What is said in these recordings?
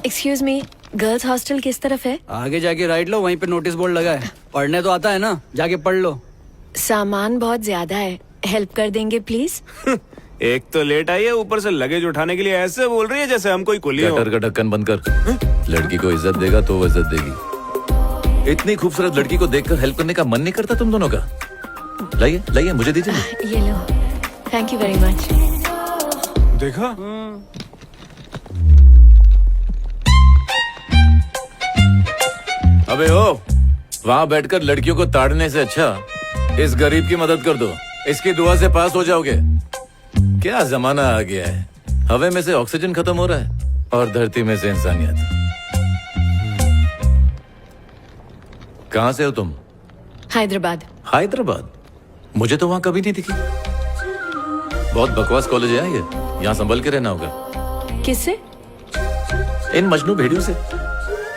Excuse me, girls hostel किस तरफ है? आगे जाके राइट लो, वहीं पे नोटिस बोर्ड लगा है। पढ़ने तो आता है ना, जाके पढ़ लो। सामान बहुत ज्यादा है, हेल्प कर देंगे प्लीज? एक तो लेट आई है, ऊपर से लगेज उठाने के लिए ऐसे बोल रही है जैसे हम कोई कुली हो। गटर का ढक्कन बंद कर। लड़की को इज्जत देगा तो वो इज्जत देगी। इतनी खूबसूरत लड़की को देखकर हेल्प करने का मन नहीं करता तुम दोनों का? लाइए लाइए, मुझे दीजिए। ये लो, थैंक यू वेरी मच। देखा? अबे ओ, वहाँ बैठकर लड़कियों को ताड़ने से अच्छा इस गरीब की मदद कर दो, इसकी दुआ से पास हो जाओगे। क्या जमाना आ गया है, हवा में से ऑक्सीजन खत्म हो रहा है और धरती में से इंसानियत। कहाँ से हो तुम? हैदराबाद। हैदराबाद? मुझे तो वहाँ कभी नहीं दिखी। बहुत बकवास कॉलेज है ये, यहाँ संभल के रहना होगा। किससे? इन मजनू भेड़ियों से।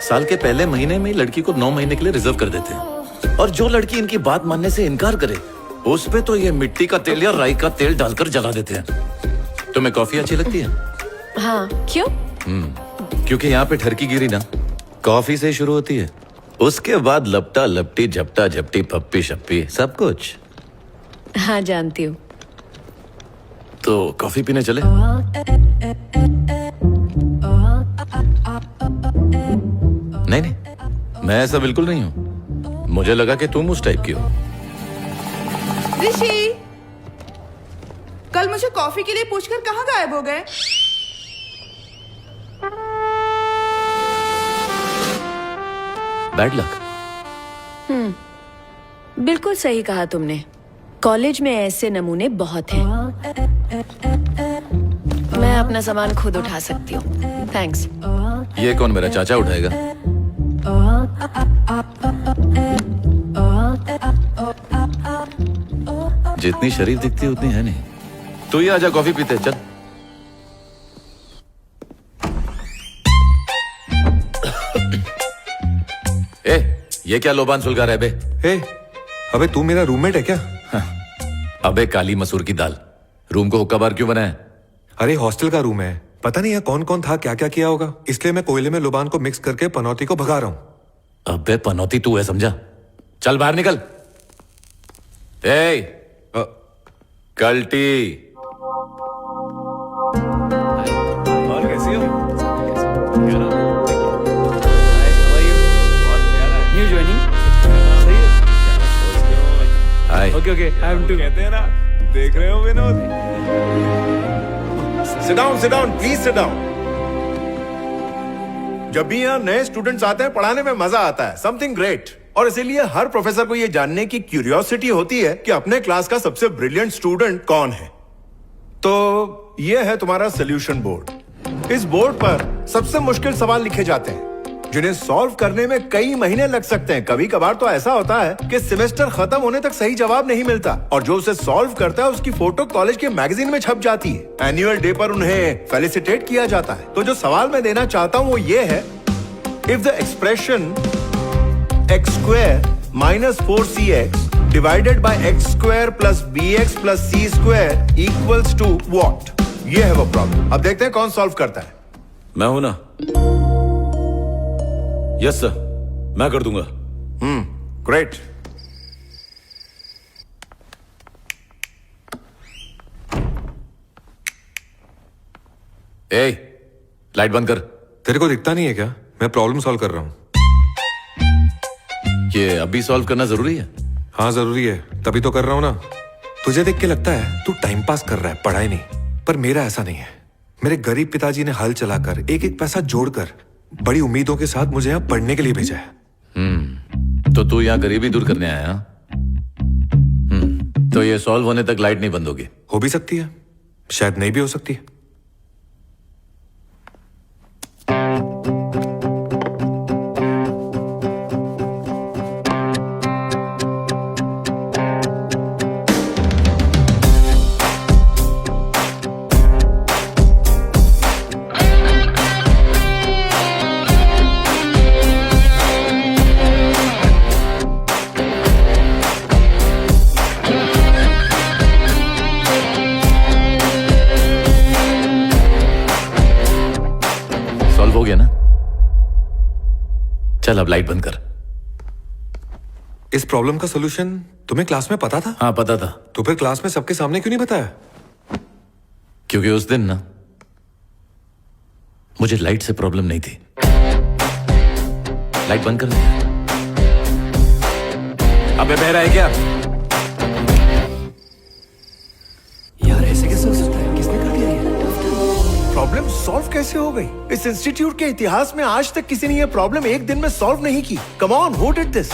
साल के पहले महीने में लड़की को 9 महीने के लिए रिजर्व कर देते हैं, और जो लड़की इनकी बात मानने से इनकार करे उस पे तो ये मिट्टी का तेल या राई का तेल डालकर जला देते हैं। तुम्हें कॉफी अच्छी लगती है? हाँ, क्यों? क्योंकि यहाँ पे ठरकी गिरी ना कॉफी से शुरू होती है, उसके बाद लपटा लपटी झपटा झपटी पप्पी शप्पी सब कुछ। हाँ, जानती हूँ। तो कॉफी पीने चले? नहीं नहीं, मैं ऐसा बिल्कुल नहीं हूँ। मुझे लगा कि तुम उस टाइप की हो। ऋषि, कल मुझे कॉफी के लिए पूछकर कहाँ गायब हो गए? Bad luck. बिल्कुल सही कहा तुमने। कॉलेज में ऐसे नमूने बहुत हैं। मैं अपना सामान खुद उठा सकती हूँ, थैंक्स। ये कौन, मेरा चाचा उठाएगा? जितनी शरीफ दिखती है उतनी है नहीं। तू ही आजा, कॉफी पीते चल। ये क्या लोबान सुलगा रहा है बे? अबे तू मेरा रूममेट है क्या? अबे काली मसूर की दाल, रूम को हुक्का बार क्यों बनाया? अरे हॉस्टल का रूम है, पता नहीं यहाँ कौन कौन था, क्या क्या किया होगा, इसलिए मैं कोयले में लुबान को मिक्स करके पनौती को भगा रहा हूँ। अबे पनौती तू है समझा? चल बाहर निकल। कल्टी। और कैसी हो? New joining. Hi. Okay okay, I am too. कहते हैं ना, देख रहे हो Vinod? Sit down please, sit down. जब भी यहाँ नए स्टूडेंट्स आते हैं पढ़ाने में मजा आता है, समथिंग ग्रेट। और इसीलिए हर प्रोफेसर को यह जानने की क्यूरियोसिटी होती है कि अपने क्लास का सबसे ब्रिलियंट स्टूडेंट कौन है। तो यह है तुम्हारा सॉल्यूशन बोर्ड। इस बोर्ड पर सबसे मुश्किल सवाल लिखे जाते हैं जिन्हें सॉल्व करने में कई महीने लग सकते हैं। कभी कभार तो ऐसा होता है कि सेमेस्टर खत्म होने तक सही जवाब नहीं मिलता, और जो उसे सॉल्व करता है उसकी फोटो कॉलेज के मैगजीन में छप जाती है। एनुअल डे पर उन्हें फेलिसिटेट किया जाता है। तो जो सवाल मैं देना चाहता हूं वो ये है, if the expression x square minus 4cx divided by x square plus bx plus c square equals to what? ये है वो प्रॉब्लम। अब देखते हैं कौन सॉल्व करता है। मैं हूं ना? यस सर, मैं कर दूंगा। ग्रेट। लाइट बंद कर। तेरे को दिखता नहीं है क्या? मैं प्रॉब्लम सॉल्व कर रहा हूँ। ये अभी सॉल्व करना जरूरी है? हाँ जरूरी है, तभी तो कर रहा हूँ ना। तुझे देख के लगता है तू टाइम पास कर रहा है, पढ़ाई नहीं, पर मेरा ऐसा नहीं है। मेरे गरीब पिताजी ने हल चलाकर एक एक पैसा जोड़कर बड़ी उम्मीदों के साथ मुझे यहाँ पढ़ने के लिए भेजा है। तो तू यहाँ गरीबी दूर करने आया? तो ये सॉल्व होने तक लाइट नहीं बंद होगी? हो भी सकती है, शायद नहीं भी हो सकती है। चल अब लाइट बंद कर। इस प्रॉब्लम का सोल्यूशन तुम्हें क्लास में पता था? हाँ पता था, तो फिर क्लास में सबके सामने क्यों नहीं बताया? क्योंकि उस दिन ना मुझे लाइट से प्रॉब्लम नहीं थी। लाइट बंद कर दे। अबे बहरा है क्या? यार ऐसे कैसे हो सकता है? किसने कर दिया ये? प्रॉब्लम सॉल्व कैसे हो गई? इस इंस्टीट्यूट के इतिहास में आज तक किसी ने ये प्रॉब्लम एक दिन में सॉल्व नहीं की। Come on, who did this?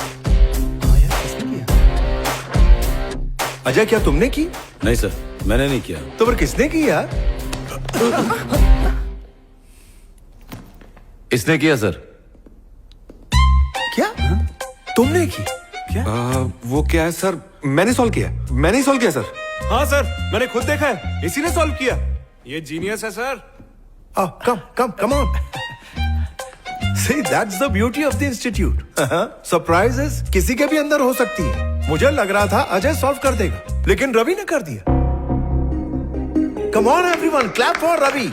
Ajay, क्या तुमने की? नहीं सर, मैंने नहीं किया। तो फिर किसने की यार? इसने किया सर। क्या तुमने की? वो क्या है सर? मैंने सॉल्व किया। मैंने ही सॉल्व किया सर। हाँ सर, मैंने खुद देखा है, इसी ने सॉल्व किया। ये जीनियस है sir. Come on. See, that's the beauty of the institute. Surprises किसी के भी अंदर हो सकती है। मुझे लग रहा था अजय सॉल्व कर देगा, लेकिन रवि ने कर दिया। Come on everyone, clap for Ravi.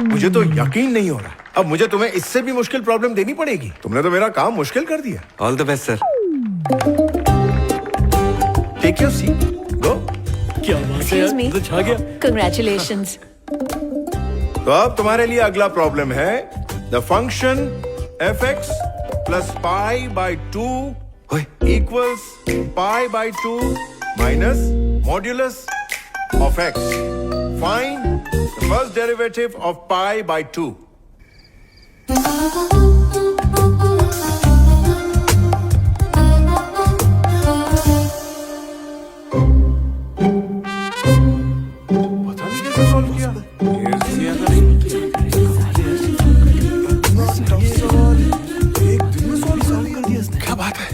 मुझे तो यकीन नहीं हो रहा। अब मुझे तुम्हें इससे भी मुश्किल प्रॉब्लम देनी पड़ेगी। तुमने तो मेरा काम मुश्किल कर दिया। All the best sir. Take your seat, go. Excuse me. Congratulations. तो अब तुम्हारे लिए अगला प्रॉब्लम है the function fx plus pi by 2 ओए, equals pi by 2 minus modulus of x। Find the first derivative of pi by 2। पता नहीं कैसे सॉल्व किया। एक दिन में सॉल्व कर दिया इसने। क्या बात है?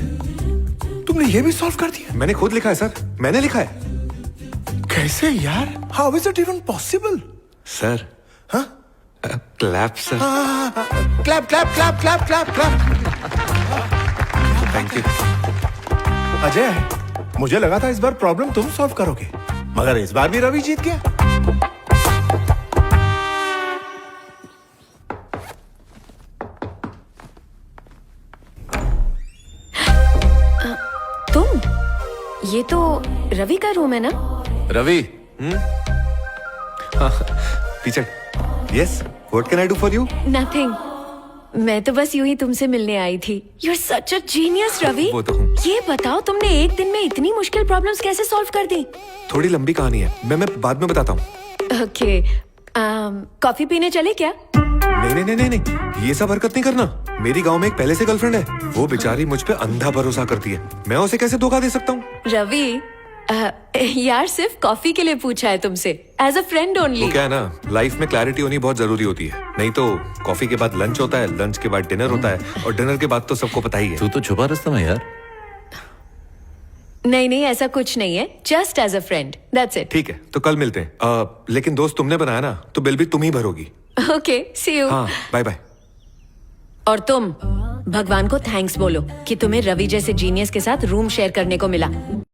तुमने ये भी सॉल्व कर दिया? मैंने खुद लिखा है सर। मैंने लिखा है कैसे यार? How is it even possible? Sir. हाँ? Clap sir. Clap clap clap clap clap clap. Thank you. Ajay, मुझे लगा था इस बार प्रॉब्लम तुम सॉल्व करोगे, मगर इस बार भी रवि जीत गया। तुम? ये तो रवि का रूम है ना? Ravi, teacher. Yes, what can I do for you? Nothing. मैं तो बस यूं ही तुमसे मिलने आई थी। You are such a genius Ravi. वो तो हूँ। ये बताओ तुमने एक दिन में इतनी मुश्किल प्रॉब्लम्स कैसे सॉल्व कर दी? थोड़ी लंबी कहानी है, मैं बाद में बताता हूँ। ओके, कॉफी पीने चले क्या? नहीं, ये सब हरकत नहीं करना। मेरी गांव में एक पहले से गर्लफ्रेंड है। वो बेचारी मुझ पे अंधा भरोसा करती है। मैं उसे कैसे धोखा दे सकता हूँ? रवि, यार सिर्फ कॉफी के लिए पूछा है तुमसे, एज अ फ्रेंड ओनली। वो क्या है ना, लाइफ में क्लैरिटी होनी बहुत जरूरी होती है। नहीं तो कॉफी के बाद लंच होता है, लंच के बाद डिनर होता है, और डिनर के बाद तो सबको पता ही है। तू तो छुपा रुस्तम है यार। नहीं, ऐसा कुछ नहीं है, just as a friend, that's it. ठीक है, तो कल मिलते हैं। लेकिन दोस्त तुमने बनाया ना, तो बिल भी तुम ही भरोगी। Okay, see you. हाँ, बाय बाय। और तुम भगवान को थैंक्स बोलो कि तुम्हें रवि जैसे जीनियस के साथ रूम शेयर करने को मिला।